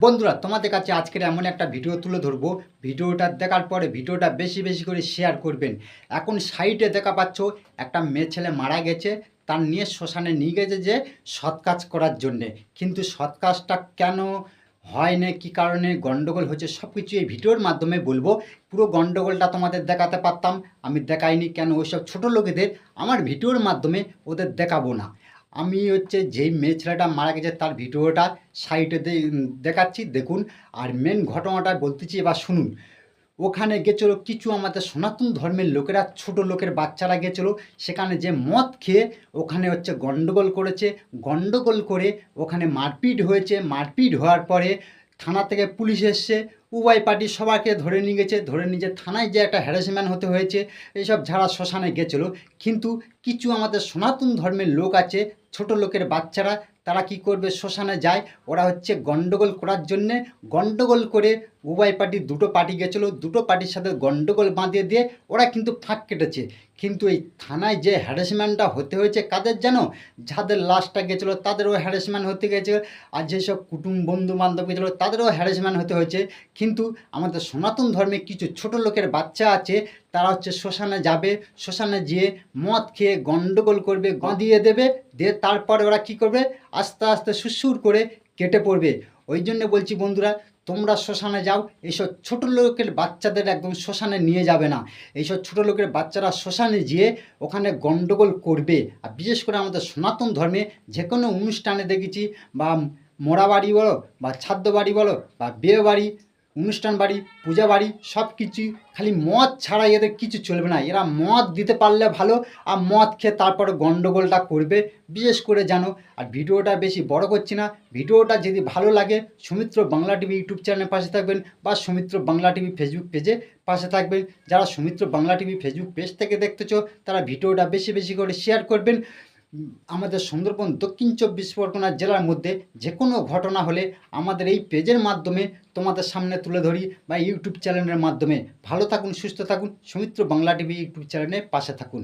বন্ধুরা তোমাদের কাছে আজকের এমন একটা ভিডিও তুলে ধরবো। ভিডিওটা দেখার পরে ভিডিওটা বেশি বেশি করে শেয়ার করবেন। এখন সাইডে দেখা পাচ্ছ একটা মেয়ে ছেলে মারা গেছে, তার নিয়ে শ্মশানে নিয়ে গেছে যে সৎ কাজ করার জন্যে। কিন্তু সৎ কাজটা কেন হয় না, কী কারণে গণ্ডগোল হচ্ছে, সব কিছু এই ভিডিওর মাধ্যমে বলবো। পুরো গণ্ডগোলটা তোমাদের দেখাতে পারতাম, আমি দেখাইনি কেন, ওইসব ছোটো লোকেদের আমার ভিডিওর মাধ্যমে ওদের দেখাবো না। আমি যেই মেয়ে ছেলেটা মারা গেছে তার ভিডিওটা সাইডে দেখাচ্ছি, দেখুন। আর মেন ঘটনাটা বলতেছি, এবার শুনুন। ওখানে গেছিলো কিছু আমাদের সনাতন ধর্মের লোকেরা, ছোট লোকের বাচ্চারা গেছিলো। সেখানে যে মদ খেয়ে ওখানে গন্ডগোল করেছে। গন্ডগোল করে ওখানে মারপিট হয়েছে। মারপিট হওয়ার পরে থানা থেকে পুলিশ এসছে, উভয় পার্টি সবাইকে ধরে নিয়ে গেছে। ধরে নিয়ে যে থানায় যে একটা হ্যারাসমেন্ট হতে হয়েছে, এইসব যারা শ্মশানে গেছিলো। কিন্তু কিছু আমাদের সনাতন ধর্মের লোক আছে, ছোট লোকের বাচ্চারা, তারা কি করবে, শ্মশানে যায়। ওরা গন্ডগোল করার জন্যে গন্ডগোল করে উভয় পার্টি, দুটো পার্টি গেছিলো, দুটো পার্টির সাথে গন্ডগোল বাঁধিয়ে দিয়ে ওরা কিন্তু ফাঁক কেটেছে। কিন্তু এই থানায় যে হ্যারাসমেন্টটা হতে হয়েছে কাদের জানো? যাদের লাশটা গেছিলো তাদেরও হ্যারাসমেন্ট হতে গেছে। আর যেসব কুটুম বন্ধু বান্ধব গেছিলো তাদেরও হ্যারাসমেন্ট হতে হয়েছে। কিন্তু আমাদের সনাতন ধর্মে কিছু ছোট লোকের বাচ্চা আছে, তারা শ্মশানে যাবে, শ্মশানে যেয়ে মদ খেয়ে গন্ডগোল করবে, বাঁধিয়ে দেবে, দিয়ে তারপরে ওরা কী করবে, আস্তে আস্তে সুরসুর করে কেটে পড়বে। ওই জন্য বলছি বন্ধুরা, তোমরা শ্মশানে যাও, এইসব ছোটো লোকের বাচ্চাদের একদম শ্মশানে নিয়ে যাবে না। এইসব ছোটো লোকের বাচ্চারা শ্মশানে যেয়ে ওখানে গন্ডগোল করবে। আর বিশেষ করে আমাদের সনাতন ধর্মে যে কোনো অনুষ্ঠানে দেখেছি, বা মোড়া বাড়ি বলো, বা ছাদ্য বাড়ি বলো, বা বিয়ে বাড়ি, অনুষ্ঠান বাড়ি, পূজা বাড়ি, সব কিছুই খালি মদ ছাড়া এদের কিছু চলবে না। এরা মদ দিতে পারলে ভালো, আর মদ খেয়ে তারপরে গন্ডগোলটা করবে, বিশেষ করে জানো। আর ভিডিওটা বেশি বড় করছি না। ভিডিওটা যদি ভালো লাগে, সৌমিত্র বাংলা টিভি ইউটিউব চ্যানেলের পাশে থাকবেন, বা সৌমিত্র বাংলা টিভি ফেসবুক পেজে পাশে থাকবেন। যারা Soumitra Bangla TV Facebook page থেকে দেখতেছো, তারা ভিডিওটা বেশি বেশি করে শেয়ার করবেন। আমাদের সুন্দরবন দক্ষিণ 24 পরগনা জেলার মধ্যে যে কোনো ঘটনা হলে আমাদের এই পেজের মাধ্যমে তোমাদের সামনে তুলে ধরি, বা ইউটিউব চ্যানেলের মাধ্যমে। ভালো থাকুন, সুস্থ থাকুন, সৌমিত্র বাংলা টিভি ইউটিউব চ্যানেলের পাশে থাকুন।